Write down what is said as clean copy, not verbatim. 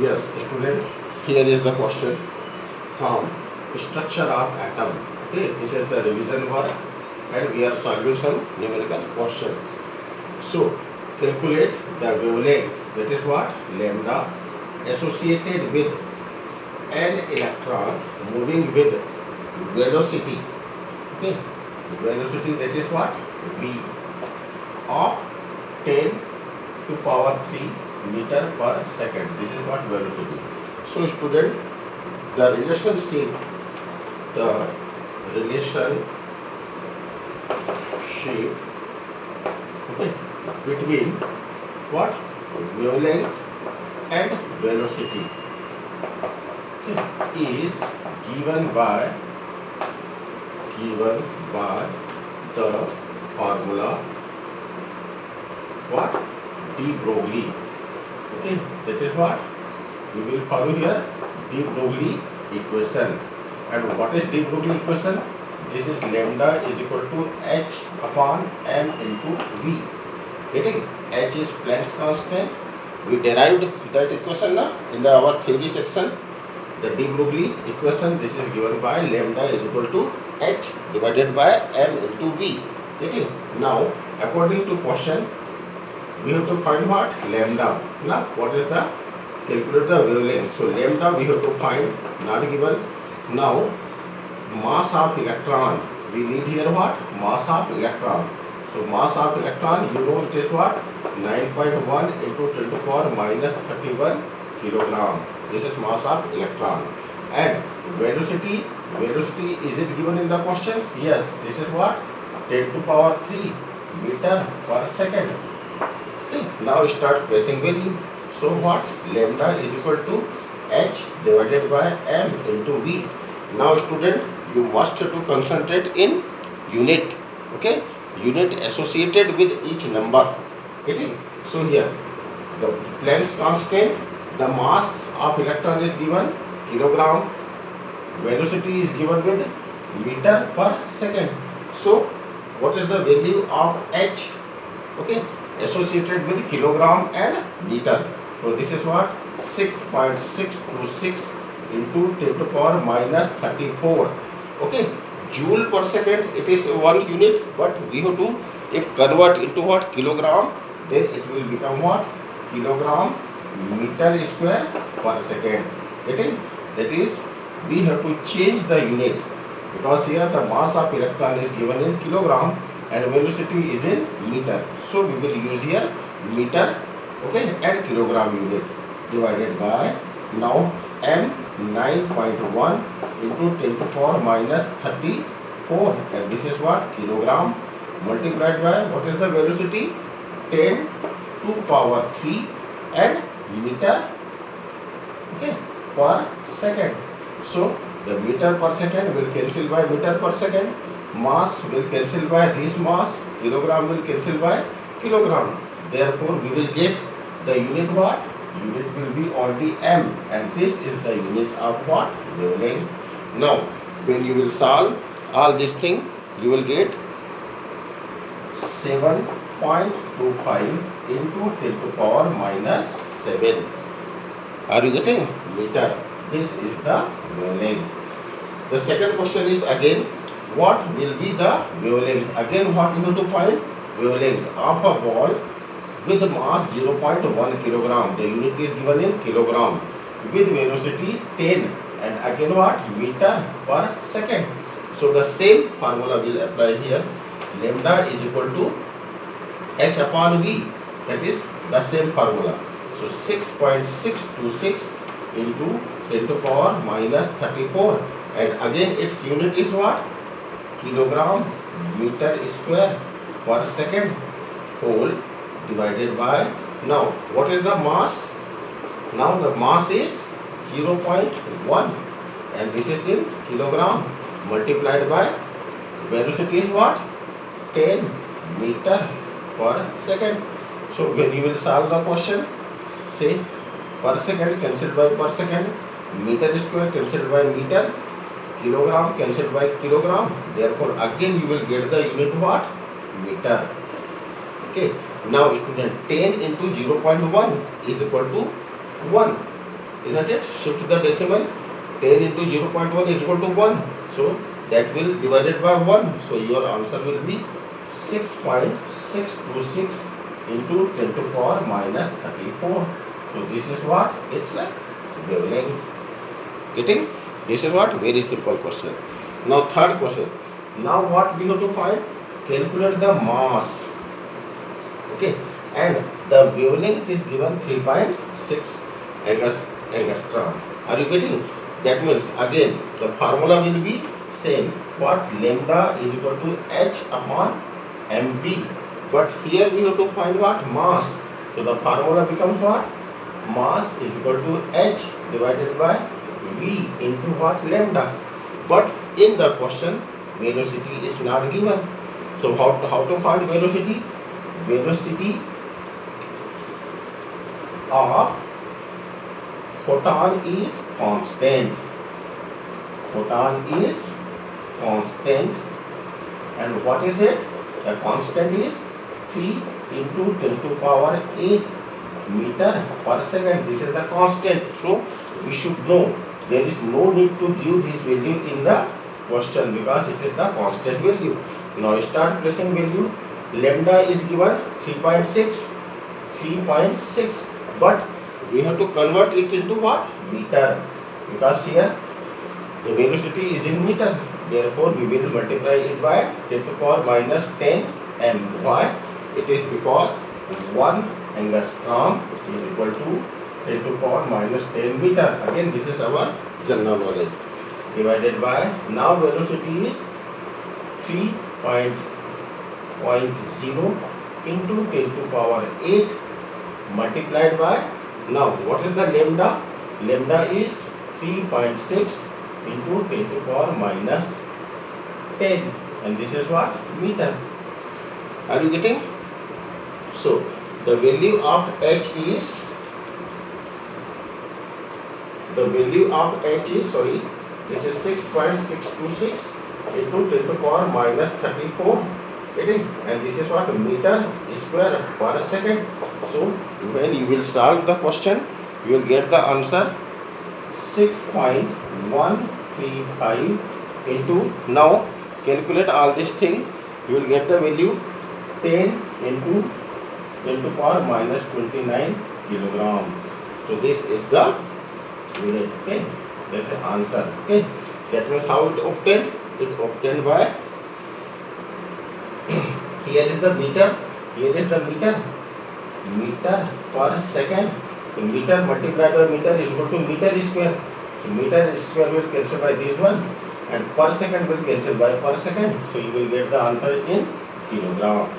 Yes, student, here is the question from structure of atom. Okay, this is the revision work and we are solving some numerical question. So, calculate the wavelength, that is what? Lambda associated with an electron moving with velocity. Okay, velocity, that is what? V of 10 to power 3 meter per second. This is what velocity. So student, the relationship okay, between what? Wavelength and velocity, okay, is given by the formula what? De Broglie. Okay, that is what we will follow here, de Broglie equation. And what is de Broglie equation? This is lambda is equal to h upon m into v. Getting? H is Planck's constant. We derived that equation in our theory section. The de Broglie equation, this is given by lambda is equal to h divided by m into v. Getting? Now, according to question, we have to find what? Lambda. Now, what is the calculate the wavelength? So, lambda we have to find, not given. Now, mass of electron. We need here what? Mass of electron. So, mass of electron, you know it is what? 9.1 into 10 to the power minus 31 kilogram. This is mass of electron. And velocity, is it given in the question? Yes, this is what? 10 to the power 3 meter per second. Okay. Now start pressing value. So what? Lambda is equal to h divided by m into v. Now student, you must have to concentrate in unit. Okay, unit associated with each number. Okay. So here the Planck's constant, the mass of electron is given kilogram, velocity is given with meter per second. So what is the value of h? Okay, associated with kilogram and meter. So this is what? 6.626 into 10 to the power minus 34. Okay, joule per second, it is one unit, but we have to, if convert into what? Kilogram, then it will become what? Kilogram meter square per second. Getting? That is, we have to change the unit, because here the mass of electron is given in kilogram and velocity is in meter. So we will use here meter, okay, and kilogram unit divided by, now m 9.1 into 10 to the power minus 34, and this is what? Kilogram, multiplied by what is the velocity? 10 to the power 3 and meter, okay, per second. So the meter per second will cancel by meter per second, mass will cancel by this mass, kilogram will cancel by kilogram. Therefore, we will get the unit what? Unit will be only m, and this is the unit of what? Wavelength. Now, when you will solve all these things, you will get 7.25 into 10 to the power minus 7. Are you getting? Meter. This is the wavelength. The second question is again, what will be the wavelength? Again, what you have to find? Wavelength of a ball with mass 0.1 kilogram. The unit is given in kilogram with velocity 10, and again what? Meter per second. So the same formula will apply here. Lambda is equal to h upon v. That is the same formula. So 6.626 into 10 to the power minus 34, and again its unit is what? Kilogram meter square per second whole divided by, now what is the mass? Now the mass is 0.1 and this is in kilogram, multiplied by velocity is what? 10 meter per second. So when you will solve the question, say per second cancelled by per second, meter square cancelled by meter, kilogram cancelled by kilogram. Therefore again you will get the unit what? Meter. Okay. Now student, 10 into 0.1 is equal to 1, isn't it? Shift the decimal. 10 into 0.1 is equal to 1. So that will divided by 1. So your answer will be 6.626 into 10 to power minus 34. So this is what? It's a wavelength. Getting? This is what? Very simple question. Now third question. Now what we have to find? Calculate the mass. Okay. And the wavelength is given 3.6 angstrom. Are you getting? That means again the formula will be same. What? Lambda is equal to h upon mv. But here we have to find what? Mass. So the formula becomes what? Mass is equal to h divided by v into what? Lambda. But in the question velocity is not given. So how to find velocity? Velocity of photon is constant. Photon is constant. And what is it? The constant is 3 into 10 to power 8 meter per second. This is the constant. So we should know. There is no need to give this value in the question because it is the constant value. Now start pressing value. Lambda is given 3.6. But we have to convert it into what? Meter. Because here the velocity is in meter. Therefore we will multiply it by 10 to power minus 10 m. Why? It is because 1 angstrom is equal to 10 to power minus 10 meter. Again this is our general knowledge. Divided by, now velocity is 3.0 into 10 to power 8 multiplied by, now what is the lambda? Lambda is 3.6 into 10 to power minus 10, and this is what? Meter. Are you getting? So the value of h is, sorry, this is 6.626 into 10 to power minus 34. Getting? And this is what? Meter square per second. So when you will solve the question, you will get the answer 6.135 into, now calculate all this thing, you will get the value 10 into 10 to power minus 29 kilogram. So this is the unit. Okay, that's the answer. Okay, that means how it obtained? It obtained by here is the meter, here is the meter per second. So meter multiplied by meter is equal to meter square. So meter square will cancel by this one, and per second will cancel by per second. So you will get the answer in kilogram.